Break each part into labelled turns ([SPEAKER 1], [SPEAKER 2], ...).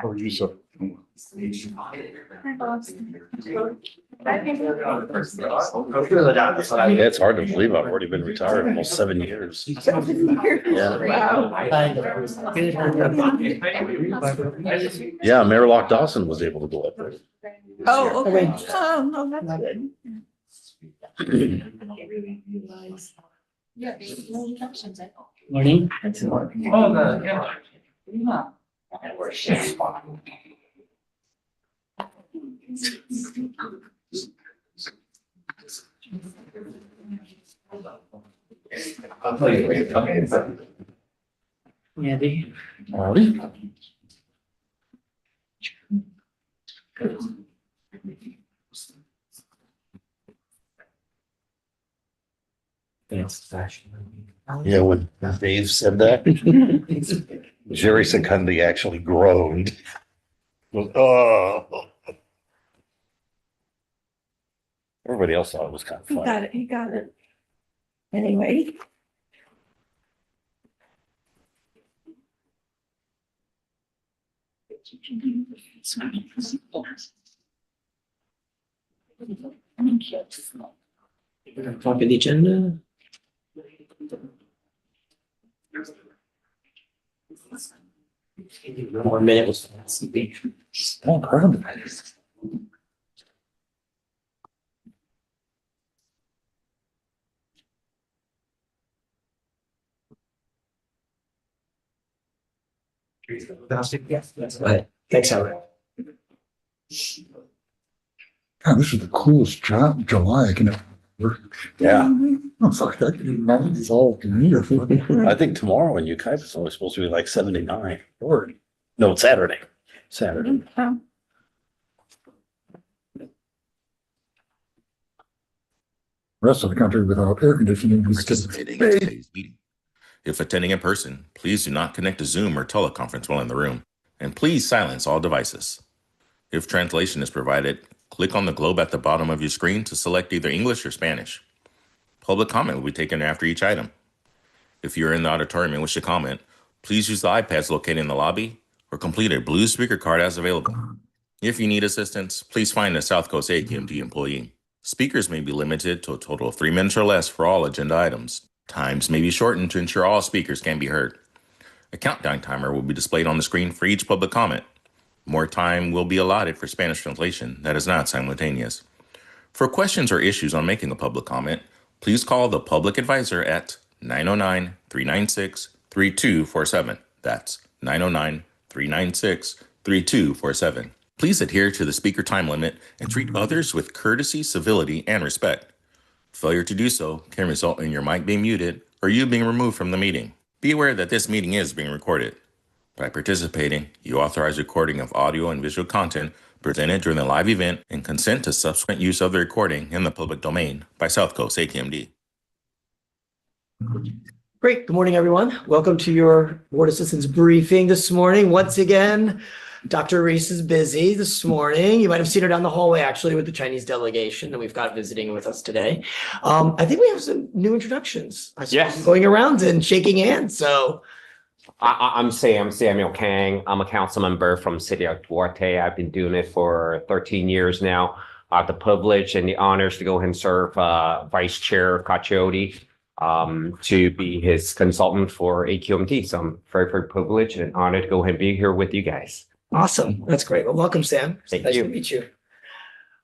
[SPEAKER 1] Or use of.
[SPEAKER 2] It's hard to believe I've already been retired almost 7 years.
[SPEAKER 3] 7 years.
[SPEAKER 2] Yeah.
[SPEAKER 3] Wow.
[SPEAKER 2] Yeah, Mayor Lock Dawson was able to go up there.
[SPEAKER 3] Oh, okay. Oh, no, that's good.
[SPEAKER 4] Morning. Andy.
[SPEAKER 1] Howdy.
[SPEAKER 2] Yeah, when Dave said that, Jerry Secundy actually groaned. Goes, oh. Everybody else thought it was kind of
[SPEAKER 3] He
[SPEAKER 2] funny.
[SPEAKER 3] got it. He got it. Anyway.
[SPEAKER 4] Copy the agenda. One more minute was.
[SPEAKER 1] Oh, crap.
[SPEAKER 4] Right. Thanks, Howard.
[SPEAKER 1] God, this is the coolest July I can ever.
[SPEAKER 2] Yeah,
[SPEAKER 1] Oh, fuck, that can not dissolve in here.
[SPEAKER 2] I think tomorrow in Ukipe it's only supposed to be like 79.
[SPEAKER 1] Lord.
[SPEAKER 2] No, it's Saturday. Saturday.
[SPEAKER 3] Um,
[SPEAKER 1] Rest of the country without air conditioning. is just-
[SPEAKER 5] Participating in today's meeting. If attending in person, please do not connect to Zoom or teleconference while in the room, and please silence all devices. If translation is provided, click on the globe at the bottom of your screen to select either English or Spanish. Public comment will be taken after each item. If you're in the auditorium and wish to comment, please use the iPads located in the lobby or complete a blue speaker card as available. If you need assistance, please find a South Coast AQMD employee. Speakers may be limited to a total of 3 minutes or less for all agenda items. Times may be shortened to ensure all speakers can be heard. A countdown timer will be displayed on the screen for each public comment. More time will be allotted for Spanish translation that is not simultaneous. For questions or issues on making a public comment, please call the public advisor at 909-396-3247. That's 909-396-3247. Please adhere to the speaker time limit and treat others with courtesy, civility, and respect. Failure to do so can result in your mic being muted or you being removed from the meeting. Be aware that this meeting is being recorded. By participating, you authorize recording of audio and visual content presented during the live event and consent to subsequent use of the recording in the public domain by South Coast AQMD.
[SPEAKER 4] Great. Good morning, everyone. Welcome to your board assistance briefing this morning. Once again, Dr. Reese is busy this morning. You might have seen her down the hallway actually with the Chinese delegation that we've got visiting with us today. I think we have some new introductions.
[SPEAKER 6] Yes.
[SPEAKER 4] Going around and shaking hands. So
[SPEAKER 6] I'm Samuel Kang. I'm a council member from City of Duarte. I've been doing it for 13 years now. I have the privilege and the honors to go ahead and serve Vice Chair Cacciodi to be his consultant for AQMD. So I'm very, very privileged and honored to go ahead and be here with you guys.
[SPEAKER 4] awesome. That's great. Well, welcome, Sam.
[SPEAKER 6] Thank
[SPEAKER 4] Nice
[SPEAKER 6] you.
[SPEAKER 4] to meet you.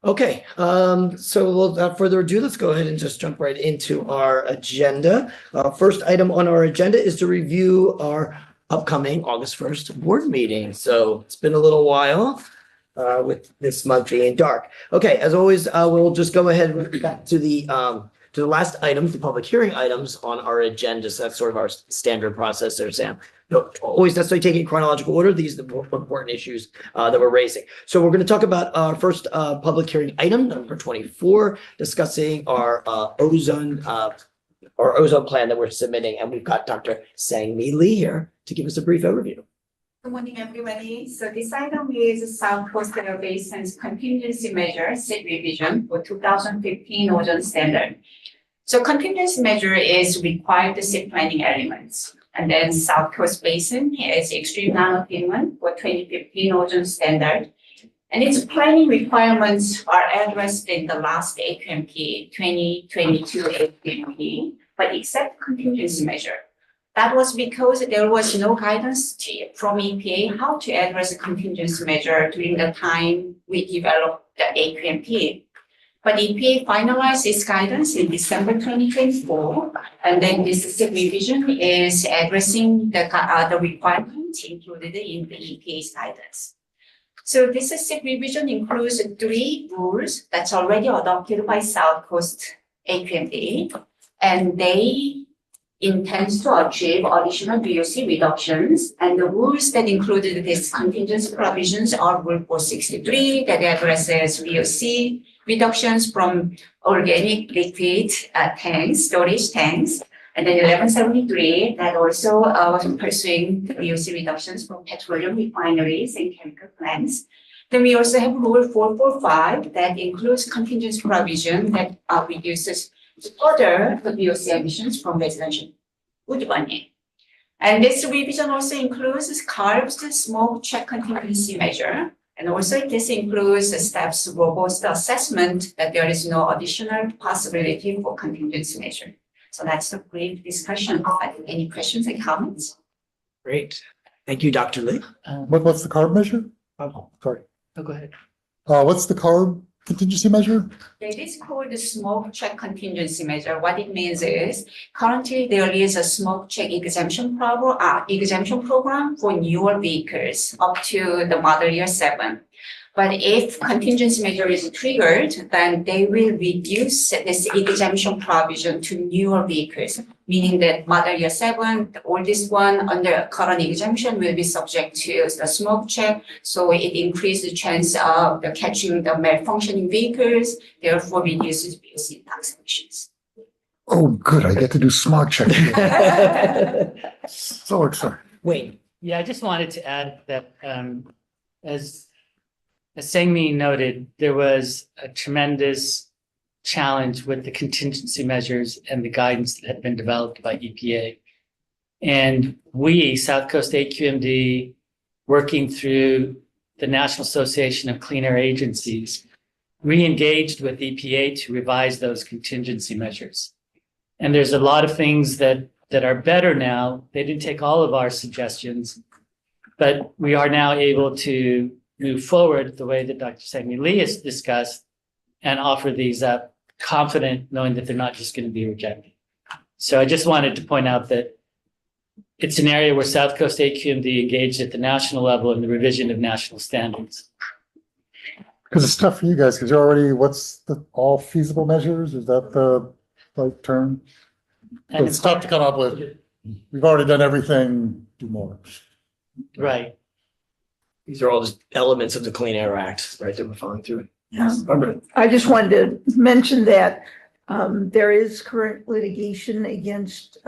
[SPEAKER 4] Okay, so without further ado, let's go ahead and just jump right into our agenda. First item on our agenda is to review our upcoming August 1st board meeting. So it's been a little while with this month being dark. Okay, as always, we'll just go ahead and back to the last items, the public hearing items on our agenda. So that's sort of our standard process there, Sam. Don't always necessarily take it in chronological order. These are the more important issues that we're raising. So we're going to talk about our first public hearing item, number 24, discussing our ozone plan that we're submitting. And we've got Dr. Sang-Mi Lee here to give us a brief overview.
[SPEAKER 7] Good morning, everybody. So this item is South Coast Air Basin's contingency measure SIP revision for 2015 ozone standard. So contingency measure is required SIP planning elements. And then South Coast Basin is extreme nanothinment for 2015 ozone standard. And its planning requirements are addressed in the last AQMP, 2022 AQMP, but except contingency measure. That was because there was no guidance from EPA how to address a contingency measure during the time we developed the AQMP. But EPA finalized its guidance in December 2024, and then this revision is addressing the requirements included in the EPA's guidance. So this revision includes 3 rules that's already adopted by South Coast AQMD, and they intend to achieve additional VOC reductions. And the rules that included these contingency provisions are Rule 463 that addresses VOC reductions from organic liquid tanks, storage tanks, and then 1173 that also pursuing VOC reductions from petroleum refineries and chemical plants. Then we also have Rule 445 that includes contingency provision that reduces further the VOC emissions from residential wood burning. And this revision also includes carves the smoke check contingency measure. And also this includes the STEP's robust assessment that there is no additional possibility for contingency measure. So that's a brief discussion. Any questions and comments?
[SPEAKER 4] Great. Thank you, Dr. Lee.
[SPEAKER 1] What's the carb measure? Oh, sorry.
[SPEAKER 4] Oh, go ahead.
[SPEAKER 1] What's the carb contingency measure?
[SPEAKER 7] It is called the smoke check contingency measure. What it means is currently there is a smoke check exemption program for newer vehicles up to the model year 7. But if contingency measure is triggered, then they will reduce this exemption provision to newer vehicles, meaning that model year 7, the oldest one under current exemption, will be subject to the smoke check. So it increases the chance of catching the malfunctioning vehicles, therefore reduces VOC tax emissions.
[SPEAKER 1] Oh, good. I get to do smog check. So excited.
[SPEAKER 4] Wayne.
[SPEAKER 8] Yeah, I just wanted to add that as Sangmi noted, there was a tremendous challenge with the contingency measures and the guidance that had been developed by EPA. And we, South Coast AQMD, working through the National Association of Clean Air Agencies, re-engaged with EPA to revise those contingency measures. And there's a lot of things that are better now. They didn't take all of our suggestions, but we are now able to move forward the way that Dr. Sangmi Lee has discussed and offer these up confident, knowing that they're not just going to be rejected. So I just wanted to point out that it's an area where South Coast AQMD engaged at the national level in the revision of national standards.
[SPEAKER 1] Because it's tough for you guys, because you're already, what's the all feasible measures? Is that the right term?
[SPEAKER 8] And
[SPEAKER 1] It's tough to come up with. We've already done everything, do more.
[SPEAKER 8] right.
[SPEAKER 4] These are all just elements of the Clean Air Act, right, that we're following through.
[SPEAKER 3] I just wanted to mention that there is current litigation against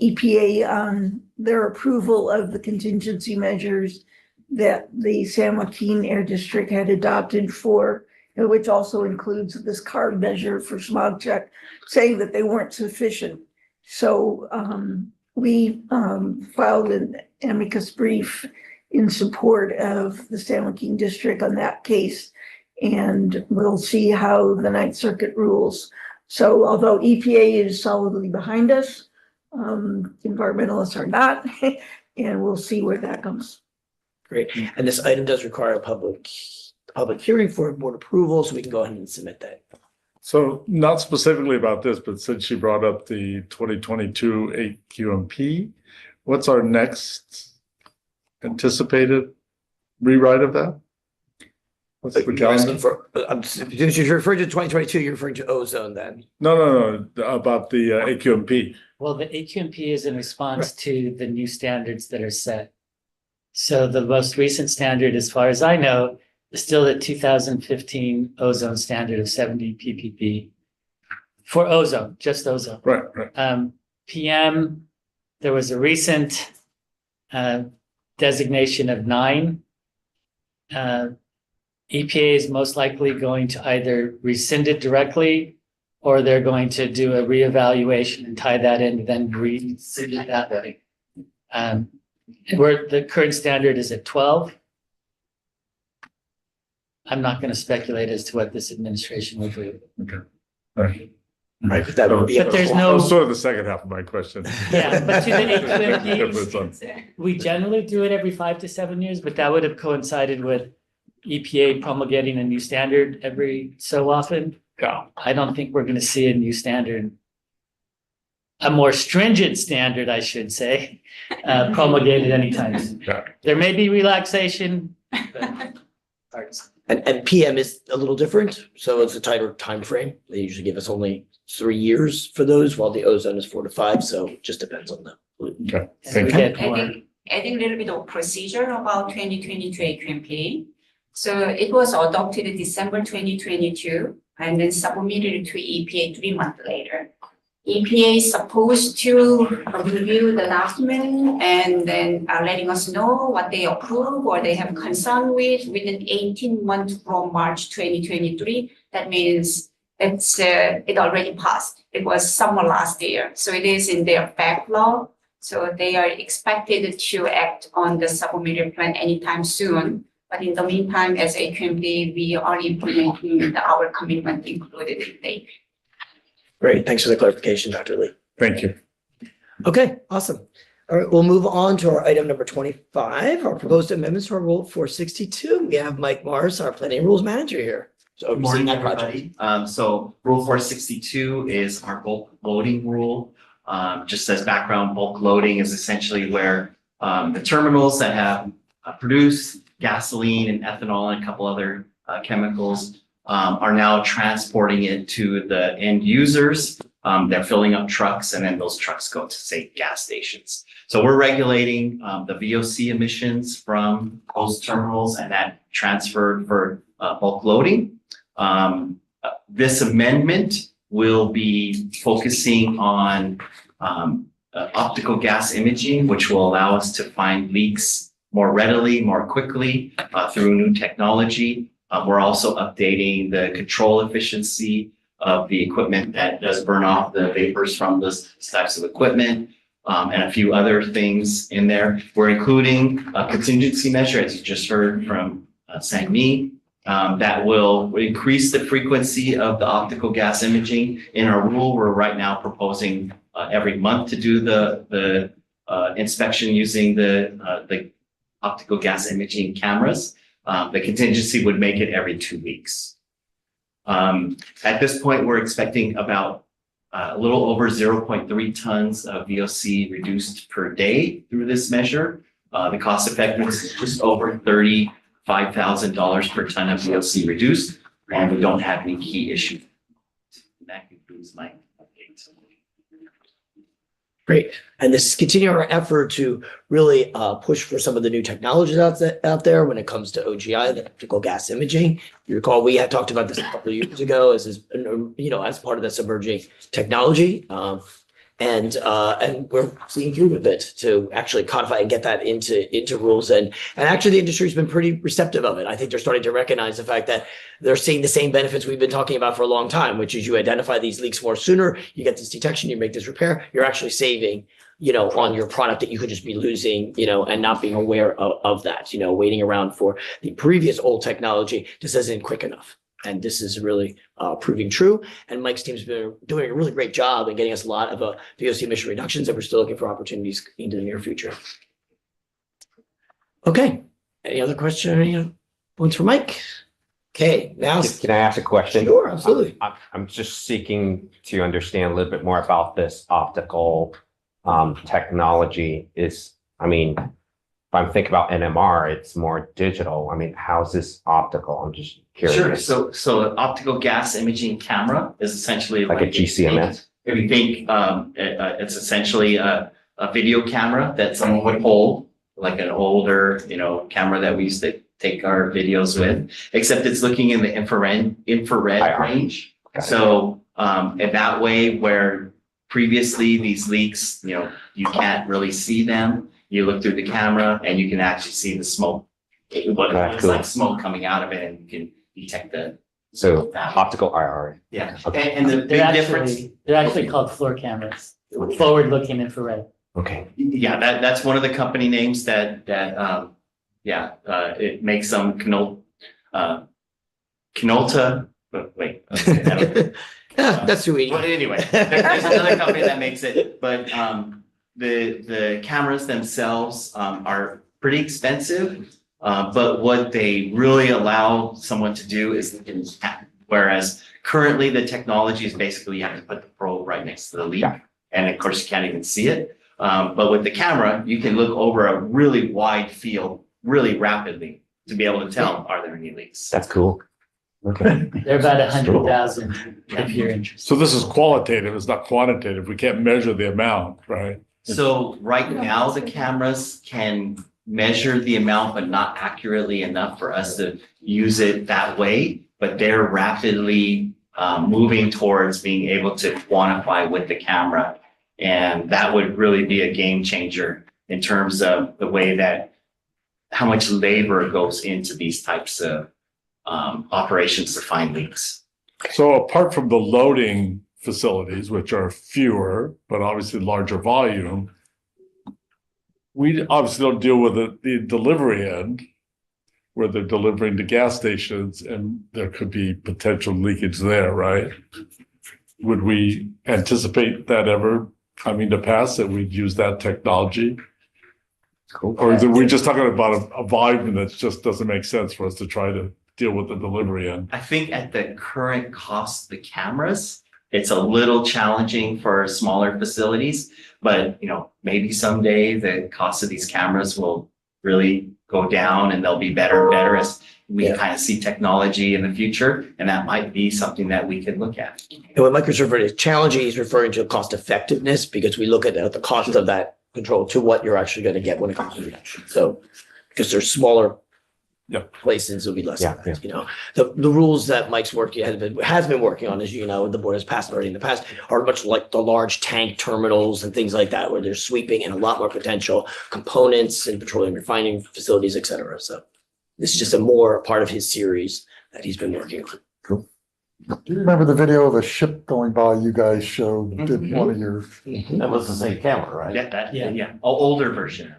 [SPEAKER 3] EPA on their approval of the contingency measures that the San Joaquin Air District had adopted for, which also includes this CARB measure for smog check, saying that they weren't sufficient. So we filed an amicus brief in support of the San Joaquin District on that case, and we'll see how the Ninth Circuit rules. So although EPA is solidly behind us, environmentalists are not, and we'll see where that comes.
[SPEAKER 4] Great. And this item does require a public hearing for board approval, so we can go ahead and submit that.
[SPEAKER 9] So not specifically about this, but since you brought up the 2022 AQMP, what's our next anticipated rewrite of that? What's the
[SPEAKER 4] You're asking
[SPEAKER 9] calendar?
[SPEAKER 4] for, you're referring to 2022, you're referring to ozone then?
[SPEAKER 9] No, about the AQMP.
[SPEAKER 8] Well, the AQMP is in response to the new standards that are set. So the most recent standard, as far as I know, is still the 2015 ozone standard of 70 ppb for ozone, just ozone.
[SPEAKER 9] Right.
[SPEAKER 8] PM, there was a recent designation of 9. EPA is most likely going to either rescind it directly, or they're going to do a reevaluation and tie that in, and then rescind it that way. Where the current standard is at 12. I'm not going to speculate as to what this administration will do.
[SPEAKER 9] Right.
[SPEAKER 4] Right, but that would be.
[SPEAKER 8] But there's
[SPEAKER 9] That
[SPEAKER 8] no,
[SPEAKER 9] was sort of the second half of my question.
[SPEAKER 8] Yeah, but to the
[SPEAKER 9] Difference on-
[SPEAKER 8] we generally do it every 5 to 7 years, but that would have coincided with EPA promulgating a new standard every so often.
[SPEAKER 9] Yeah.
[SPEAKER 8] I don't think we're going to see a new standard. A more stringent standard, I should say, promulgated anytime soon.
[SPEAKER 9] Yeah.
[SPEAKER 8] There may be relaxation. But hard to say.
[SPEAKER 4] And PM is a little different, so it's a tighter time frame. They usually give us only 3 years for those, while the ozone is 4 to 5, so it just depends on them.
[SPEAKER 9] Okay,
[SPEAKER 8] And
[SPEAKER 9] thank
[SPEAKER 8] we
[SPEAKER 9] you.
[SPEAKER 8] get more.
[SPEAKER 7] Adding a little bit of procedure about 2022 AQMP. So it was adopted in December 2022 and then submitted to EPA 3 months later. EPA is supposed to review the document and then letting us know what they approve or they have concern with within 18 months from March 2023. That means it already passed. It was summer last year. So it is in their backlog. So they are expected to act on the submitted plan anytime soon. But in the meantime, as AQMD, we are implementing our commitment included in the.
[SPEAKER 4] Great, thanks for the clarification, Dr. Lee.
[SPEAKER 9] Thank you.
[SPEAKER 4] Okay, awesome. All right, we'll move on to our item number 25, our proposed amendments to our Rule 462. We have Mike Morris, our planning rules manager here. So
[SPEAKER 10] Good
[SPEAKER 4] overseeing
[SPEAKER 10] morning,
[SPEAKER 4] that project.
[SPEAKER 10] everybody. So Rule 462 is our bulk loading rule. Just as background, bulk loading is essentially where the terminals that have produced gasoline and ethanol and a couple other chemicals are now transporting it to the end users. They're filling up trucks and then those trucks go to, say, gas stations. So we're regulating the VOC emissions from those terminals and that transferred for bulk loading. This amendment will be focusing on optical gas imaging, which will allow us to find leaks more readily, more quickly through new technology. We're also updating the control efficiency of the equipment that does burn off the vapors from those types of equipment, and a few other things in there. We're including a contingency measure, as you just heard from Sang-Mi, that will increase the frequency of the optical gas imaging. In our rule, we're right now proposing every month to do the inspection using the optical gas imaging cameras. The contingency would make it every 2 weeks. At this point, we're expecting about a little over 0.3 tons of VOC reduced per day through this measure. The cost effectiveness is just over $35,000 per ton of VOC reduced, and we don't have any key issues. That concludes my update.
[SPEAKER 4] Great. And this is continuing our effort to really push for some of the new technologies out there when it comes to OGI, the optical gas imaging. You recall, we had talked about this a couple of years ago as part of this emerging technology. And we're seeing through with it to actually codify and get that into rules. And actually the industry's been pretty receptive of it. I think they're starting to recognize the fact that they're seeing the same benefits we've been talking about for a long time, which is you identify these leaks more sooner, you get this detection, you make this repair, you're actually saving, on your product that you could just be losing, and not being aware of that, waiting around for the previous old technology just isn't quick enough. And this is really proving true. And Mike's team's been doing a really great job in getting us a lot of VOC emission reductions, and we're still looking for opportunities into the near future. Okay. Any other question or any points for Mike? Okay, now.
[SPEAKER 6] Can I ask a question?
[SPEAKER 4] Sure, absolutely.
[SPEAKER 6] I'm just seeking to understand a little bit more about this optical technology. If I'm thinking about NMR, it's more digital. How's this optical? I'm just curious.
[SPEAKER 10] Sure. So an optical gas imaging camera is essentially
[SPEAKER 6] Like a GCMS?
[SPEAKER 10] If you think it's essentially a video camera that someone would hold, like an older, camera that we used to take our videos with, except it's looking in the infrared range.
[SPEAKER 6] Got it.
[SPEAKER 10] So in that way, where previously these leaks, you can't really see them. You look through the camera and you can actually see the smoke. What looks like smoke coming out of it, and you can detect the.
[SPEAKER 6] So optical IR.
[SPEAKER 10] Yeah.
[SPEAKER 6] Okay.
[SPEAKER 10] And the big difference.
[SPEAKER 8] They're actually called floor cameras, forward-looking infrared.
[SPEAKER 6] Okay.
[SPEAKER 10] Yeah, that's one of the company names that it makes some Canolta, but wait. I don't-
[SPEAKER 4] That's too easy.
[SPEAKER 10] But anyway, there's another company that makes it, but the cameras themselves are pretty expensive. But what they really allow someone to do is whereas currently the technology is basically you have to put the probe right next to the leak.
[SPEAKER 6] Yeah.
[SPEAKER 10] And of course you can't even see it. But with the camera, you can look over a really wide field really rapidly to be able to tell, are there any leaks?
[SPEAKER 6] That's cool. Okay.
[SPEAKER 8] They're about 100,000 if you're interested.
[SPEAKER 9] So this is qualitative, it's not quantitative. We can't measure the amount, right?
[SPEAKER 10] So right now, the cameras can measure the amount, but not accurately enough for us to use it that way. But they're rapidly moving towards being able to quantify with the camera. And that would really be a game changer in terms of the way that how much labor goes into these types of operations to find leaks.
[SPEAKER 9] So apart from the loading facilities, which are fewer, but obviously larger volume, we obviously don't deal with the delivery end where they're delivering to gas stations and there could be potential leakage there, right? Would we anticipate that ever coming to pass, that we'd use that technology?
[SPEAKER 6] Cool.
[SPEAKER 9] Or are we just talking about a volume that just doesn't make sense for us to try to deal with the delivery end?
[SPEAKER 10] I think at the current cost of the cameras, it's a little challenging for smaller facilities, but maybe someday the cost of these cameras will really go down and they'll be better and better as we kind of see technology in the future. And that might be something that we could look at.
[SPEAKER 4] And when Mike was referring to challenging, he's referring to cost effectiveness because we look at the cost of that control to what you're actually going to get when it comes to reduction. So because there's smaller places, it'll be less.
[SPEAKER 6] Yeah,
[SPEAKER 4] The rules that Mike's working has been working on, as you know, the board has passed already in the past, are much like the large tank terminals and things like that, where there's sweeping and a lot more potential components and petroleum refining facilities, et cetera. So this is just a more part of his series that he's been working on.
[SPEAKER 1] Do you remember the video of the ship going by you guys showed? Did one of your,
[SPEAKER 2] That was the same camera, right?
[SPEAKER 10] Older version.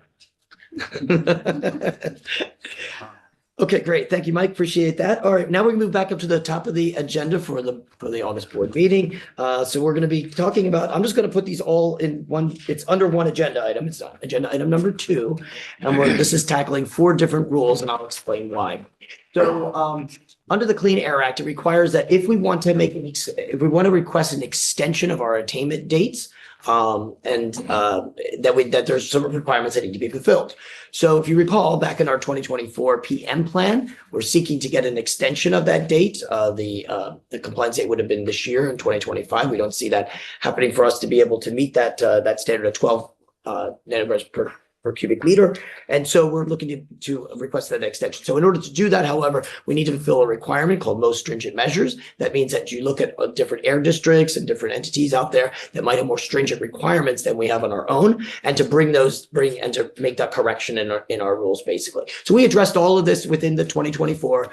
[SPEAKER 4] Okay, great. Thank you, Mike. Appreciate that. All right, now we move back up to the top of the agenda for the August board meeting. So we're going to be talking about, I'm just going to put these all in one, it's under one agenda item. It's agenda item number 2. And this is tackling 4 different rules, and I'll explain why. So under the Clean Air Act, it requires that if we want to request an extension of our attainment dates, that there's some requirements that need to be fulfilled. So if you recall, back in our 2024 PM plan, we're seeking to get an extension of that date. The compliance date would have been this year in 2025. We don't see that happening for us to be able to meet that standard of 12 nanometers per cubic meter. And so we're looking to request that extension. So in order to do that, however, we need to fulfill a requirement called most stringent measures. That means that you look at different air districts and different entities out there that might have more stringent requirements than we have on our own, and to bring and to make that correction in our rules, basically. So we addressed all of this within the 2024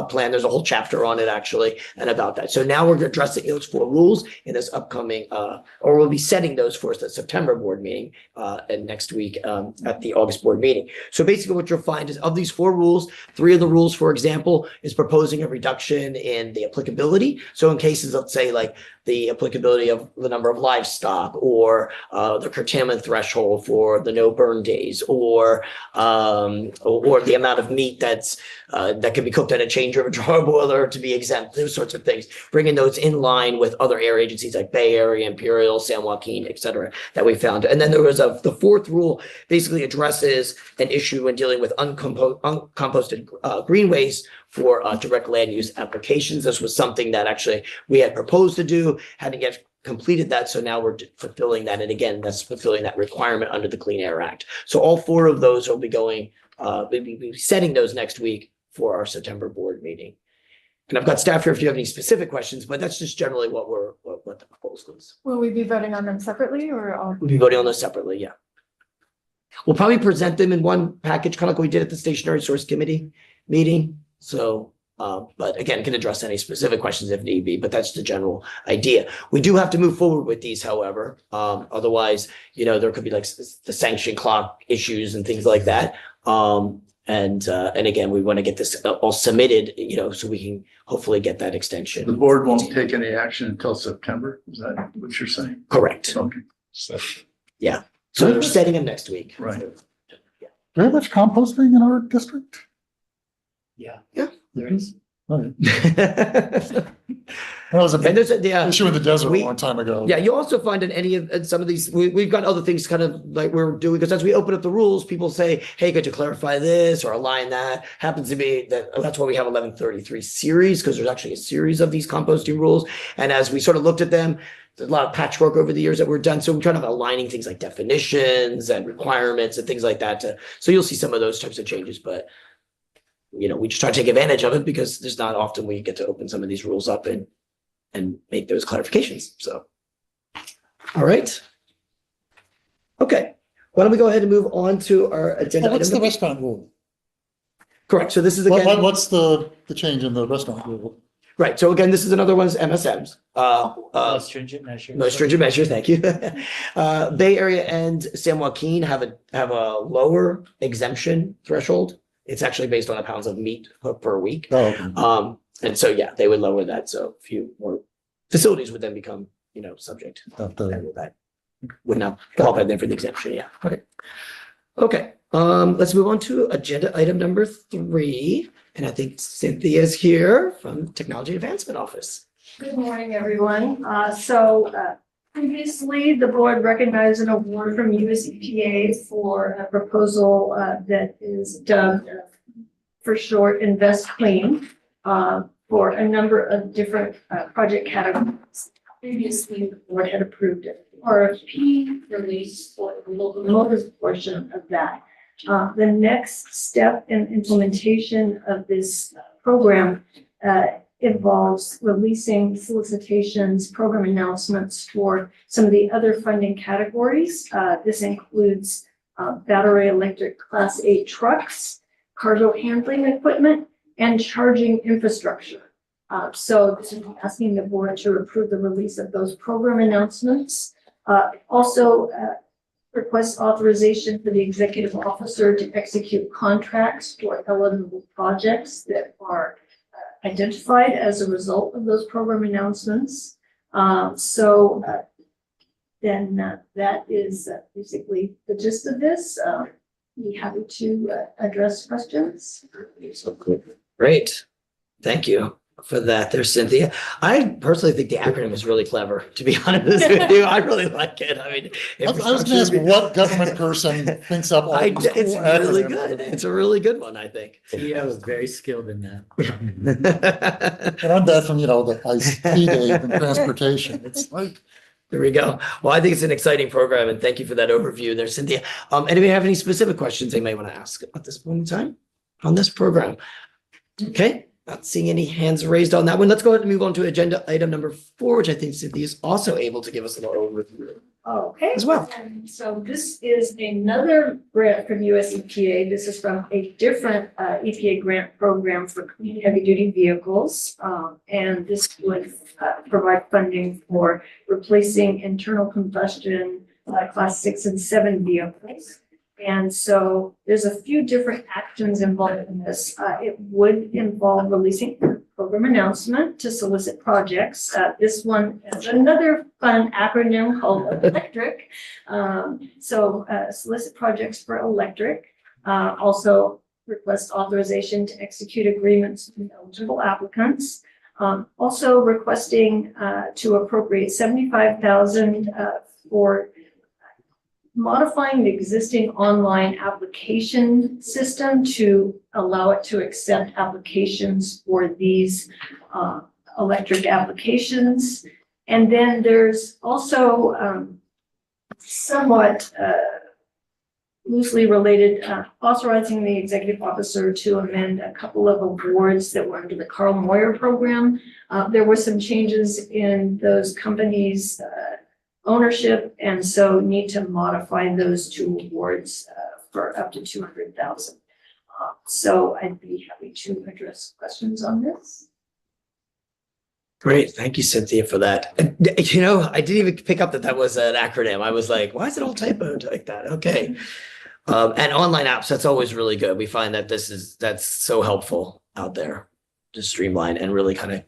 [SPEAKER 4] plan. There's a whole chapter on it, actually, and about that. So now we're addressing those 4 rules in this upcoming, or we'll be setting those for the September board meeting and next week at the August board meeting. So basically what you'll find is of these 4 rules, 3 of the rules, for example, is proposing a reduction in the applicability. So in cases, let's say like the applicability of the number of livestock, or the curtailment threshold for the no burn days, or the amount of meat that can be cooked at a change or a drawer boiler to be exempt, those sorts of things, bringing those in line with other air agencies like Bay Area, Imperial, San Joaquin, et cetera, that we found. And then there was the 4th rule basically addresses an issue in dealing with uncomposted green waste for direct land use applications. This was something that actually we had proposed to do, hadn't yet completed that. So now we're fulfilling that. And again, that's fulfilling that requirement under the Clean Air Act. So all 4 of those will be going, we'll be setting those next week for our September board meeting. And I've got staff here if you have any specific questions, but that's just generally what the proposal is.
[SPEAKER 11] Will we be voting on them separately or all?
[SPEAKER 4] We'll be voting on those separately, yeah. We'll probably present them in one package, kind of like we did at the Stationary Source Committee meeting. So But again, can address any specific questions if need be, but that's the general idea. We do have to move forward with these, however. Otherwise, there could be like the sanction clock issues and things like that. And again, we want to get this all submitted, so we can hopefully get that extension.
[SPEAKER 9] The board won't take any action until September. Is that what you're saying?
[SPEAKER 4] Correct.
[SPEAKER 9] Okay. So,
[SPEAKER 4] So they're setting them next week.
[SPEAKER 9] Right.
[SPEAKER 1] Do we have much composting in our district?
[SPEAKER 8] Yeah.
[SPEAKER 4] Yeah.
[SPEAKER 8] There is.
[SPEAKER 1] Okay. That was a
[SPEAKER 4] And
[SPEAKER 1] big
[SPEAKER 4] there's a,
[SPEAKER 1] issue in the desert
[SPEAKER 4] we-
[SPEAKER 1] a long time ago.
[SPEAKER 4] Yeah, you also find in any of some of these, we've got other things kind of like we're doing, because as we open up the rules, people say, hey, could you clarify this or align that? Happens to be that's why we have 1133 series, because there's actually a series of these composting rules. And as we sort of looked at them, there's a lot of patchwork over the years that we're done. So we're kind of aligning things like definitions and requirements and things like that. So you'll see some of those types of changes, but we just try to take advantage of it because there's not often we get to open some of these rules up and make those clarifications. So, all right. Okay. Why don't we go ahead and move on to our agenda?
[SPEAKER 1] What's the
[SPEAKER 4] item?
[SPEAKER 1] restaurant rule?
[SPEAKER 4] Correct. So this is again,
[SPEAKER 1] What's the change in the restaurant rule?
[SPEAKER 4] right. So again, this is another one is MSMs.
[SPEAKER 8] Most stringent measure.
[SPEAKER 4] Most stringent measure. Thank you. Bay Area and San Joaquin have a lower exemption threshold. It's actually based on the pounds of meat per week.
[SPEAKER 1] Oh, okay.
[SPEAKER 4] And so, yeah, they would lower that. So a few more facilities would then become, subject.
[SPEAKER 1] Not the-
[SPEAKER 4] That would not qualify then for the exemption. Yeah. Okay. Okay. Let's move on to agenda item number 3. And I think Cynthia's here from Technology Advancement Office.
[SPEAKER 11] Good morning, everyone. Previously, the board recognized an award from US EPA for a proposal that is dubbed for short Invest Clean for a number of different project categories. Previously, the board had approved an RFP release for the local motors portion of that. The next step in implementation of this program involves releasing solicitations, program announcements for some of the other funding categories. This includes battery electric Class 8 trucks, cargo handling equipment, and charging infrastructure. So this is asking the board to approve the release of those program announcements. Also, request authorization for the executive officer to execute contracts for eligible projects that are identified as a result of those program announcements. Then that is basically the gist of this. Be happy to address questions.
[SPEAKER 4] Great. Thank you for that there, Cynthia. I personally think the acronym is really clever, to be honest with you. I really like it. I mean,
[SPEAKER 1] I was gonna ask what government person thinks up all these
[SPEAKER 4] it's
[SPEAKER 1] cool
[SPEAKER 4] really
[SPEAKER 1] acronyms.
[SPEAKER 4] good. It's a really good one, I think.
[SPEAKER 8] CEO is very skilled in that.
[SPEAKER 1] And I'm back from, the IT day and transportation. It's like,
[SPEAKER 4] There we go. Well, I think it's an exciting program, and thank you for that overview there, Cynthia. Anybody have any specific questions they may want to ask at this point in time on this program? Okay, not seeing any hands raised on that one. Let's go ahead and move on to agenda item number 4, which I think Cynthia is also able to give us a little overview
[SPEAKER 11] Okay.
[SPEAKER 4] as well.
[SPEAKER 11] And so this is another grant from US EPA. This is from a different EPA grant program for clean heavy duty vehicles. And this would provide funding for replacing internal combustion class 6 and 7 vehicles. And so there's a few different actions involved in this. It would involve releasing a program announcement to solicit projects. This one is another fun acronym called electric. Solicit projects for electric. Also request authorization to execute agreements with eligible applicants. Also requesting to appropriate $75,000 for modifying the existing online application system to allow it to accept applications for these electric applications. And then there's also somewhat loosely related, authorizing the executive officer to amend a couple of awards that were under the Carl Moyer program. There were some changes in those companies' ownership, and so need to modify those 2 awards for up to $200,000. So I'd be happy to address questions on this.
[SPEAKER 4] Great. Thank you, Cynthia, for that. And, you know, I didn't even pick up that that was an acronym. I was like, why is it all typoed like that? Okay. And online apps, that's always really good. We find that that's so helpful out there to streamline and really kind of,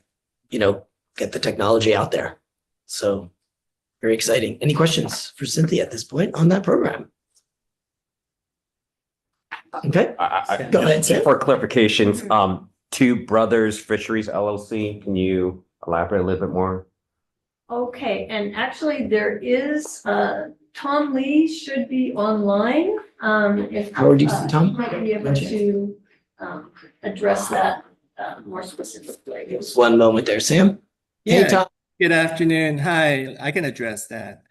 [SPEAKER 4] you know, get the technology out there. So very exciting. Any questions for Cynthia at this point on that program? Okay, go ahead, Sam.
[SPEAKER 6] For clarifications, Two Brothers Fisheries LLC, can you elaborate a little bit more?
[SPEAKER 11] Okay, and actually there is, Tom Lee should be online. If
[SPEAKER 4] How do you see Tom?
[SPEAKER 11] he might be able to address that more specifically.
[SPEAKER 4] Just one moment there, Sam. Hey,
[SPEAKER 12] Yeah,
[SPEAKER 4] Tom.
[SPEAKER 12] good afternoon. Hi, I can address that.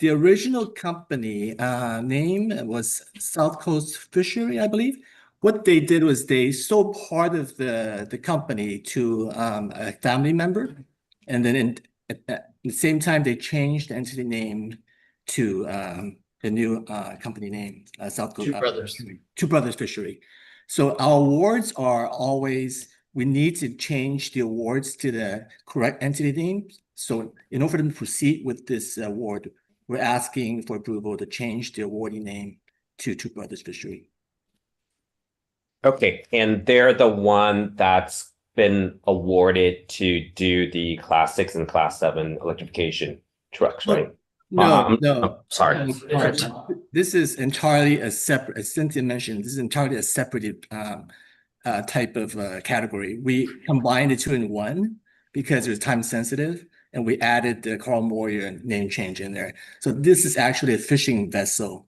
[SPEAKER 12] The original company name was South Coast Fishery, I believe. What they did was they sold part of the company to a family member, and then at the same time they changed the entity name to the new company name, South Coast.
[SPEAKER 4] Two Brothers.
[SPEAKER 12] Two Brothers Fishery. So our awards are always, we need to change the awards to the correct entity name. So in order for them to proceed with this award, we're asking for approval to change the awardee name to Two Brothers Fishery.
[SPEAKER 6] Okay, and they're the one that's been awarded to do the Class 6 and Class 7 electrification trucks, right?
[SPEAKER 12] No.
[SPEAKER 6] Sorry.
[SPEAKER 12] This is entirely a separate, as Cynthia mentioned, this is entirely a separate type of category. We combined the two in one because it was time sensitive, and we added the Carl Moyer name change in there. So this is actually a fishing vessel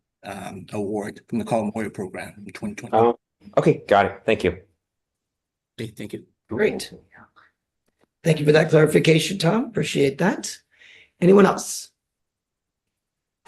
[SPEAKER 12] award from the Carl Moyer program in 2020.
[SPEAKER 6] Okay, got it. Thank you.
[SPEAKER 12] Okay, thank you.
[SPEAKER 4] Great. Thank you for that clarification, Tom. Appreciate that. Anyone else?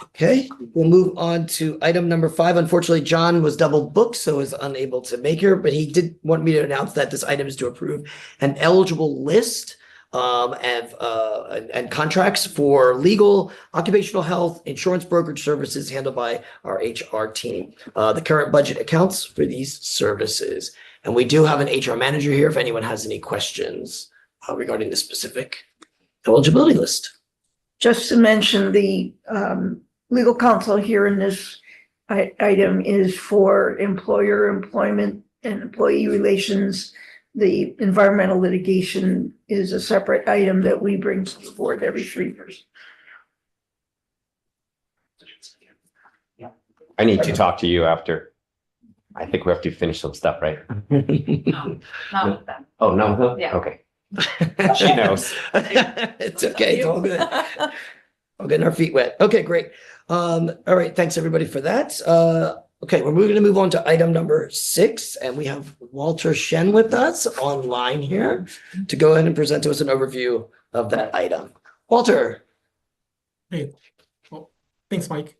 [SPEAKER 4] Okay, we'll move on to item number 5. Unfortunately, John was double booked, so is unable to make here, but he did want me to announce that this item is to approve an eligible list and contracts for legal, occupational health, insurance brokerage services handled by our HR team. The current budget accounts for these services. And we do have an HR manager here if anyone has any questions regarding the specific eligibility list.
[SPEAKER 3] Just to mention, the legal counsel here in this item is for employer employment and employee relations. The environmental litigation is a separate item that we bring to the board every 3 years.
[SPEAKER 6] I need to talk to you after. I think we have to finish some stuff, right?
[SPEAKER 7] No, not with them.
[SPEAKER 6] Oh, no?
[SPEAKER 7] Yeah.
[SPEAKER 6] Okay. She knows.
[SPEAKER 4] It's okay. It's all good. We're getting our feet wet. Okay, great. All right. Thanks everybody for that. Okay, we're going to move on to item number 6, and we have Walter Shen with us online here to go ahead and present to us an overview of that item. Walter.
[SPEAKER 13] Hey, well, thanks, Mike.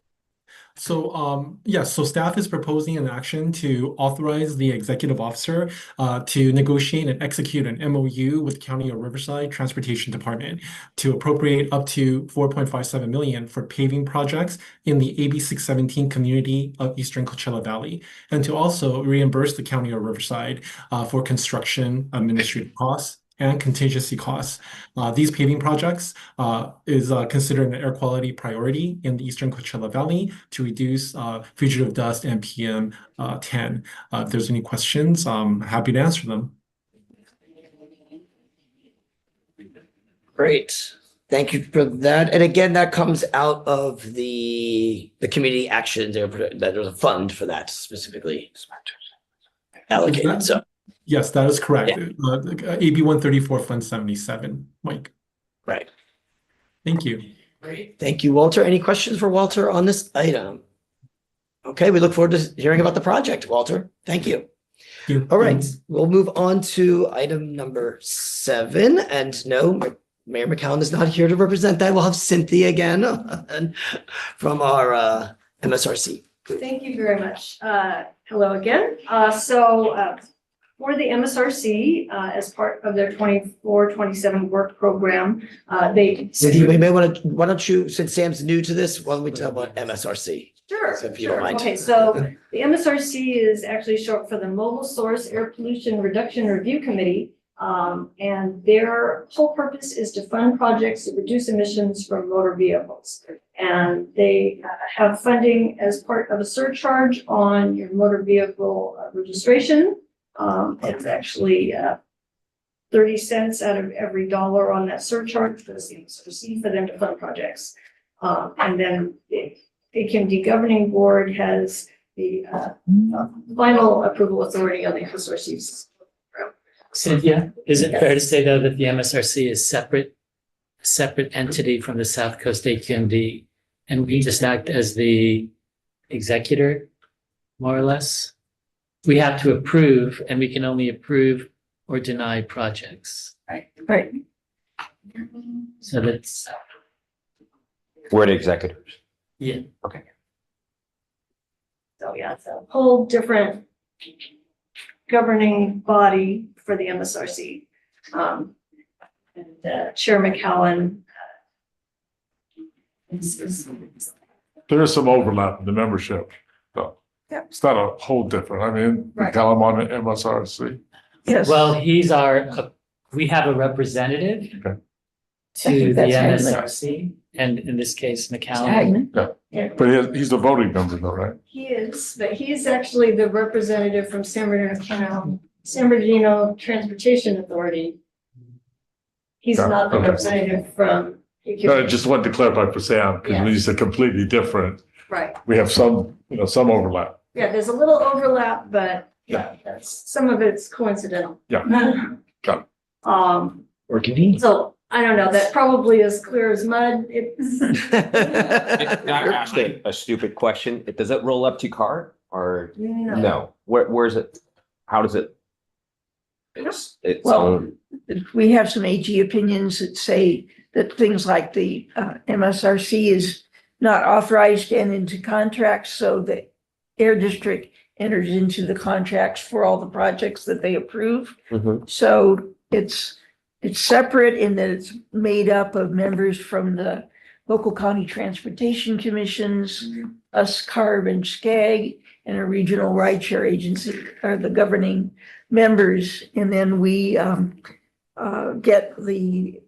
[SPEAKER 13] So, so staff is proposing an action to authorize the executive officer to negotiate and execute an MOU with County of Riverside Transportation Department to appropriate up to $4.57 million for paving projects in the AB 617 community of Eastern Coachella Valley, and to also reimburse the County of Riverside for construction administrative costs and contingency costs. These paving projects is considered an air quality priority in the Eastern Coachella Valley to reduce fugitive dust and PM10. If there's any questions, I'm happy to answer them.
[SPEAKER 4] Great. Thank you for that. And again, that comes out of the community action. There's a fund for that specifically allocated. So.
[SPEAKER 13] Yes, that is correct.
[SPEAKER 4] Yeah.
[SPEAKER 13] AB 134 Fund 77, Mike.
[SPEAKER 4] Right.
[SPEAKER 13] Thank you.
[SPEAKER 4] Great. Thank you, Walter. Any questions for Walter on this item? Okay, we look forward to hearing about the project, Walter. Thank you. All right, we'll move on to item number 7. And no, Mayor McCown is not here to represent that. We'll have Cynthia again from our MSRC.
[SPEAKER 11] Thank you very much. Hello again. For the MSRC, as part of their 24-27 work program,
[SPEAKER 4] Cynthia, why don't you, since Sam's new to this, why don't we talk about MSRC?
[SPEAKER 11] Sure,
[SPEAKER 4] So if you don't
[SPEAKER 11] sure.
[SPEAKER 4] mind.
[SPEAKER 11] Okay, so the MSRC is actually short for the Mobile Source Air Pollution Reduction Review Committee. And their whole purpose is to fund projects to reduce emissions from motor vehicles. And they have funding as part of a surcharge on your motor vehicle registration. It's actually 30 cents out of every dollar on that surcharge for the MSRC for them to fund projects. And then the AQMD governing board has the final approval authority on the MSRC's.
[SPEAKER 8] Cynthia, is it fair to say though that the MSRC is separate entity from the South Coast AQMD, and we just act as the executor, more or less? We have to approve, and we can only approve or deny projects.
[SPEAKER 3] Right.
[SPEAKER 8] So that's,
[SPEAKER 6] We're the executors.
[SPEAKER 8] yeah.
[SPEAKER 6] Okay.
[SPEAKER 11] So yeah, it's a whole different governing body for the MSRC. And Chair McCallan.
[SPEAKER 9] There is some overlap in the membership. So
[SPEAKER 3] Yep.
[SPEAKER 9] it's not a whole different. I mean, we
[SPEAKER 11] Right.
[SPEAKER 9] tell them on the MSRC.
[SPEAKER 3] Yes.
[SPEAKER 8] Well, we have a representative
[SPEAKER 9] Okay.
[SPEAKER 8] to
[SPEAKER 3] I think
[SPEAKER 8] the
[SPEAKER 3] that's Hagman.
[SPEAKER 8] MSRC, and in this case, McCallum.
[SPEAKER 3] Hagman.
[SPEAKER 9] But he's a voting member though, right?
[SPEAKER 11] He is, but he's actually the representative from San Bernardino Transportation Authority. He's
[SPEAKER 9] Yeah,
[SPEAKER 11] not the
[SPEAKER 9] okay.
[SPEAKER 11] representative from.
[SPEAKER 9] No, I just wanted to clarify for Sam, because when you said completely different,
[SPEAKER 11] Right,
[SPEAKER 9] we have some, some overlap.
[SPEAKER 11] yeah, there's a little overlap, but yeah, some of it's coincidental.
[SPEAKER 9] Yeah. Got it.
[SPEAKER 4] Or convenient.
[SPEAKER 11] So I don't know, that probably is clear as mud. It's,
[SPEAKER 6] Can I ask a stupid question? Does it roll up to CAR or
[SPEAKER 11] no.
[SPEAKER 6] no? Where's it? How does it? It's
[SPEAKER 3] Well,
[SPEAKER 6] own.
[SPEAKER 3] We have some AG opinions that say that things like the MSRC is not authorized and into contracts, so the Air District enters into the contracts for all the projects that they approve.
[SPEAKER 6] Mhm.
[SPEAKER 3] So it's separate in that it's made up of members from the local county transportation commissions, us, CARB and SCAG, and a regional rideshare agency are the governing members. And then we get the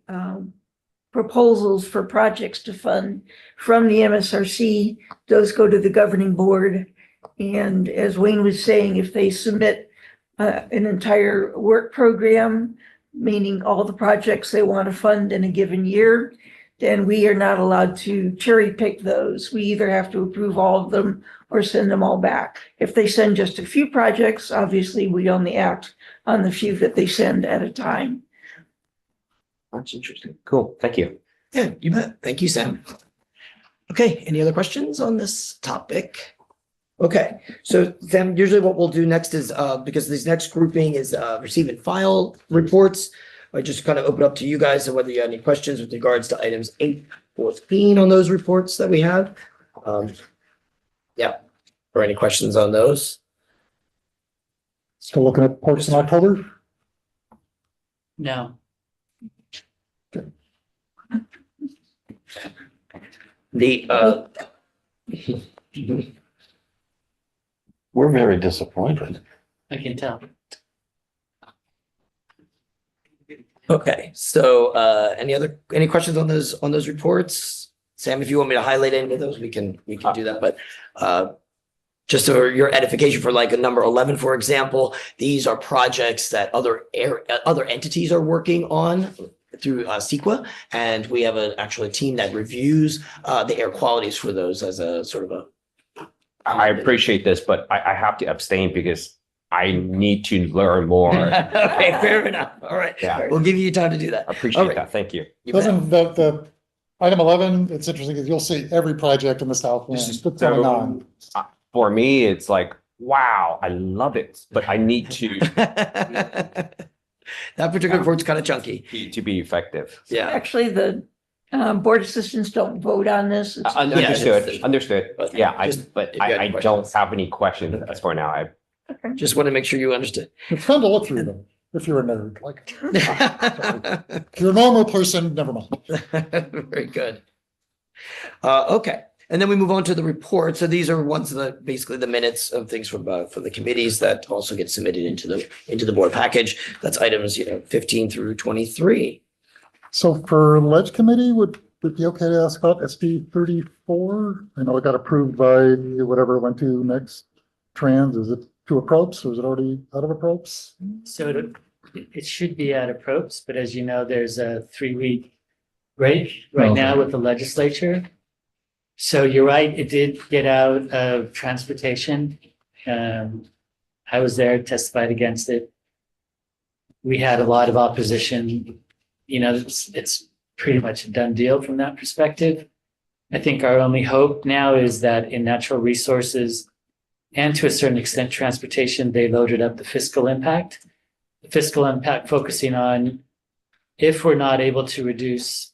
[SPEAKER 3] proposals for projects to fund from the MSRC. Those go to the governing board. And as Wayne was saying, if they submit an entire work program, meaning all the projects they want to fund in a given year, then we are not allowed to cherry pick those. We either have to approve all of them or send them all back. If they send just a few projects, obviously we only act on the few that they send at a time.
[SPEAKER 6] That's interesting. Cool. Thank you.
[SPEAKER 4] Yeah, you bet. Thank you, Sam. Okay, any other questions on this topic? Okay, so Sam, usually what we'll do next is, because this next grouping is receive and file reports, I just kind of open up to you guys and whether you have any questions with regards to items 8-14 on those reports that we have. Yeah, or any questions on those?
[SPEAKER 1] Still looking at parks in October?
[SPEAKER 8] No.
[SPEAKER 5] We're very disappointed.
[SPEAKER 8] I can tell.
[SPEAKER 4] Okay, so any questions on those reports? Sam, if you want me to highlight any of those, we can do that, but just for your edification, for like a number 11, for example, these are projects that other entities are working on through CEQA, and we have actually a team that reviews the air qualities for those as a sort of a.
[SPEAKER 6] I appreciate this, but I have to abstain because I need to learn more.
[SPEAKER 4] Okay, fair enough. All right.
[SPEAKER 6] Yeah.
[SPEAKER 4] We'll give you time to do that.
[SPEAKER 6] I
[SPEAKER 4] All
[SPEAKER 6] appreciate
[SPEAKER 4] right.
[SPEAKER 6] that. Thank you.
[SPEAKER 4] You bet.
[SPEAKER 1] Doesn't the item 11, it's interesting because you'll see every project in the Southland that's going on.
[SPEAKER 6] For me, it's like, wow, I love it, but I need to
[SPEAKER 4] That particular report's kind of chunky.
[SPEAKER 6] be effective.
[SPEAKER 4] Yeah.
[SPEAKER 3] Actually, the board assistants don't vote on this. It's-
[SPEAKER 6] Understood.
[SPEAKER 4] But
[SPEAKER 6] Yeah,
[SPEAKER 4] if you had
[SPEAKER 6] I
[SPEAKER 4] questions.
[SPEAKER 6] don't have any questions as for now.
[SPEAKER 4] Just want to make sure you understood.
[SPEAKER 1] It's fun to look through them if you're a nerd. Like, if you're a normal person, never mind.
[SPEAKER 4] Very good. Okay, And then we move on to the report. So these are ones of the, basically the minutes of things from for the committees that also get submitted into the board package. That's items, 15 through 23.
[SPEAKER 1] So for Ledge Committee, would it be okay to ask about SB 34? I know it got approved by whatever it went to next. Trans, is it to approach or is it already out of approach?
[SPEAKER 8] So it should be at approach, but as you know, there's a 3-week break right
[SPEAKER 1] Okay.
[SPEAKER 8] now with the legislature. So you're right, it did get out of transportation. I was there, testified against it. We had a lot of opposition. It's pretty much a done deal from that perspective. I think our only hope now is that in natural resources and to a certain extent transportation, they loaded up the fiscal impact. The fiscal impact focusing on if we're not able to reduce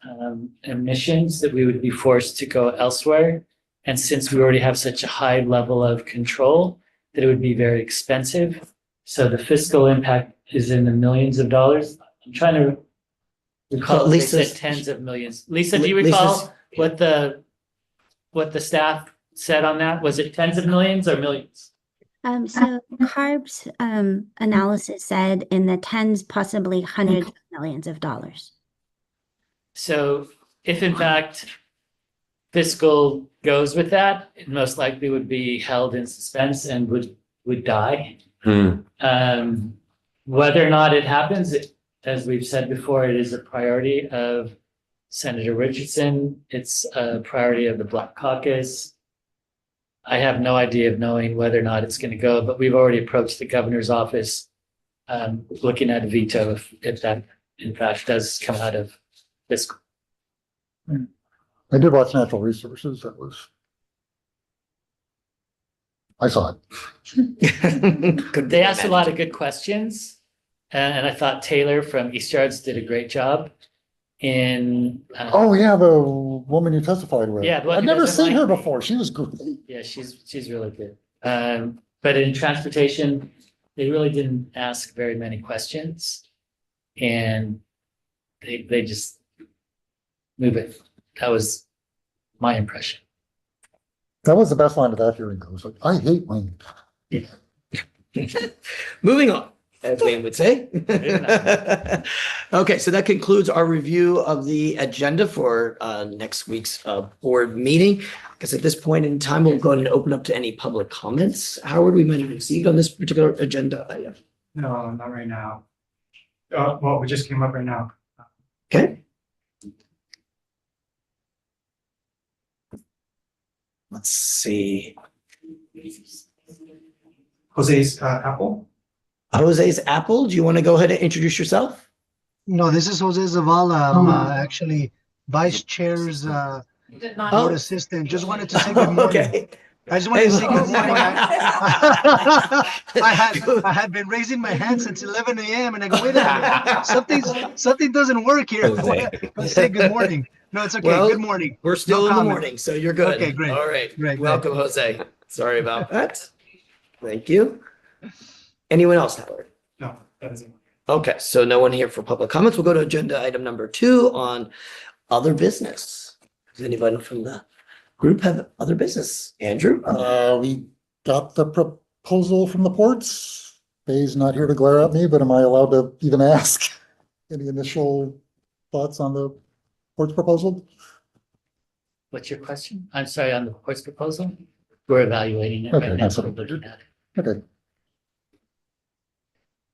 [SPEAKER 8] emissions, that we would be forced to go elsewhere. And since we already have such a high level of control, that it would be very expensive. So the fiscal impact is in the millions of dollars. I'm trying to recall, they said tens of millions. Lisa, do you recall what the staff said on that? Was it tens of millions or millions?
[SPEAKER 14] So CARB's analysis said in the tens, possibly hundreds of millions of dollars.
[SPEAKER 8] So if in fact fiscal goes with that, it most likely would be held in suspense and would die. Whether or not it happens, as we've said before, it is a priority of Senator Richardson. It's a priority of the Black Caucus. I have no idea of knowing whether or not it's going to go, but we've already approached the governor's office looking at a veto if that in fact does come out of fiscal.
[SPEAKER 1] I did watch Natural Resources. I saw it.
[SPEAKER 8] They asked a lot of good questions. And I thought Taylor from East Yards did a great job in.
[SPEAKER 1] Oh yeah, the woman you testified with.
[SPEAKER 8] Yeah, the one
[SPEAKER 1] I've
[SPEAKER 8] who
[SPEAKER 1] never
[SPEAKER 8] doesn't
[SPEAKER 1] seen
[SPEAKER 8] like-
[SPEAKER 1] her before. She was great.
[SPEAKER 8] Yeah, she's really good. But in transportation, they really didn't ask very many questions. And they just move it. That was my impression.
[SPEAKER 1] That was the best line of that hearing. I was like, I hate Wayne.
[SPEAKER 4] Moving on, as Wayne would say. Okay, so that concludes our review of the agenda for next week's board meeting. I guess at this point in time, we'll go ahead and open up to any public comments. Howard, we might have received on this particular agenda item.
[SPEAKER 15] No, not right now. Well, we just came up right now.
[SPEAKER 4] Okay. Let's see.
[SPEAKER 15] Jose's Apple.
[SPEAKER 4] Jose's Apple, do you want to go ahead and introduce yourself?
[SPEAKER 16] No, this is Jose Zavala. I'm actually Vice Chair's board assistant. Just wanted to say good morning.
[SPEAKER 4] Okay.
[SPEAKER 16] I just wanted to say good morning. I had been raising my hand since 11 a.m. and I go, wait a minute, something doesn't work here. Let's say good morning. No, it's okay.
[SPEAKER 4] Well,
[SPEAKER 16] good morning.
[SPEAKER 4] We're still
[SPEAKER 16] No
[SPEAKER 4] in the
[SPEAKER 16] comment.
[SPEAKER 4] morning, so you're good.
[SPEAKER 16] Okay, great.
[SPEAKER 4] All right.
[SPEAKER 16] Great.
[SPEAKER 4] Welcome, Jose. Sorry about that. Thank you. Anyone else, Howard?
[SPEAKER 15] No, that isn't.
[SPEAKER 4] Okay, so no one here for public comments. We'll go to agenda item number 2 on other business. Does anybody from the group have other business? Andrew?
[SPEAKER 1] We got the proposal from the ports. Faye's not here to glare at me, but am I allowed to even ask any initial thoughts on the ports proposal?
[SPEAKER 8] What's your question? I'm sorry, on the ports proposal? We're evaluating it
[SPEAKER 1] Okay,
[SPEAKER 8] right now.
[SPEAKER 1] that's
[SPEAKER 8] We're
[SPEAKER 1] what-
[SPEAKER 8] looking at it.
[SPEAKER 1] Okay.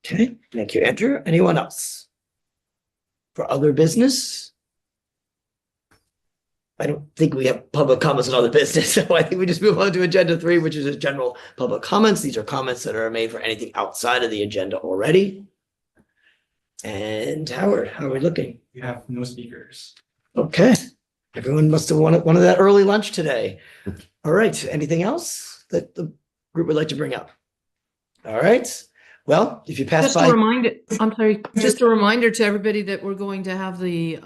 [SPEAKER 4] Okay, thank you, Andrew. Anyone else? For other business? I don't think we have public comments on other business, so I think we just move on to agenda 3, which is just general public comments. These are comments that are made for anything outside of the agenda already. And Howard, how are we looking?
[SPEAKER 15] We have no speakers.
[SPEAKER 4] Okay, everyone must have wanted one of that early lunch today. All right, anything else that the group would like to bring up? All right, well, if you pass
[SPEAKER 17] Just
[SPEAKER 4] by.
[SPEAKER 17] a reminder, I'm sorry, just a reminder to everybody that we're going to have the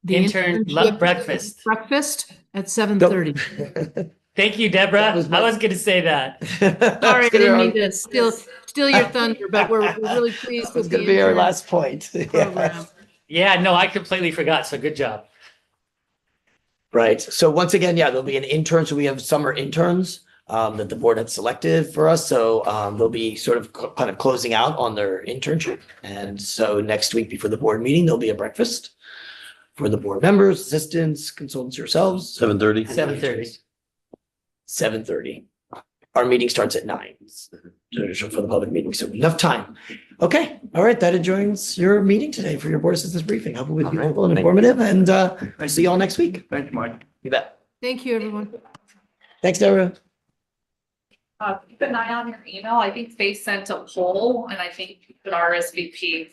[SPEAKER 8] Intern
[SPEAKER 17] internship
[SPEAKER 8] breakfast.
[SPEAKER 17] breakfast at 7:30.
[SPEAKER 8] Thank you, Deborah. I was going to say that.
[SPEAKER 17] Sorry, I didn't mean to steal your thunder, but we're really pleased
[SPEAKER 4] That's
[SPEAKER 17] with
[SPEAKER 4] gonna
[SPEAKER 17] the
[SPEAKER 4] be our
[SPEAKER 17] intern
[SPEAKER 4] last point. Yeah.
[SPEAKER 17] program.
[SPEAKER 8] Yeah, no, I completely forgot. So good job.
[SPEAKER 4] Right. So once again, yeah, there'll be an intern. So we have summer interns that the board had selected for us. So they'll be sort of kind of closing out on their internship. And so next week before the board meeting, there'll be a breakfast for the board members, assistants, consultants yourselves.
[SPEAKER 2] 7:30.
[SPEAKER 4] 7:30. 7:30. Our meeting starts at 9 for the public meeting. So enough time. Okay. All right. That adjourns your meeting today for your board assistance briefing. Hope it was useful and informative. And I'll see you all next week.
[SPEAKER 15] Thank you, Mike.
[SPEAKER 4] You bet.
[SPEAKER 17] Thank you, everyone.
[SPEAKER 4] Thanks, Deborah.
[SPEAKER 18] Keep an eye on your email. I think they sent a poll and I think you could RSVP